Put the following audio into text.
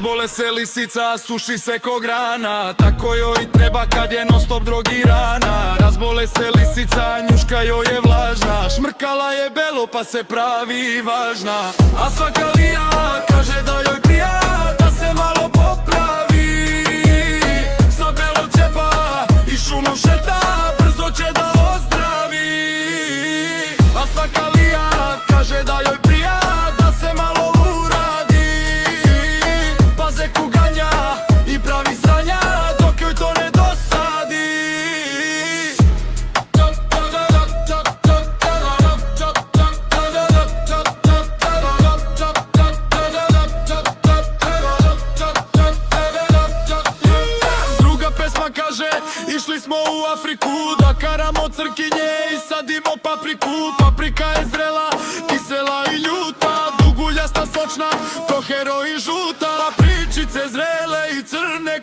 Razbole se lisica, suši se ko grana, tako joj treba kad je non stop drogirana. Razbole se lisica, njuška joj je vlažna, šmrkala je belo pa se pravi važna. A svaka lija kaže da joj prija da se malo popravi. Sa belog ćepa i šumom šeta, brzo će da ozdravi. A svaka lija kaže da joj prija da se malo uradi. Paze kuganja i pravi sranja dok joj to ne dosadi. Druga pesma kaže, išli smo u Afriku da karamo crkinje i sadimo papriku. Paprika je zrela, kisela i ljuta, duguljasta, sočna, ko heroin žuta. Papričice zrele i crne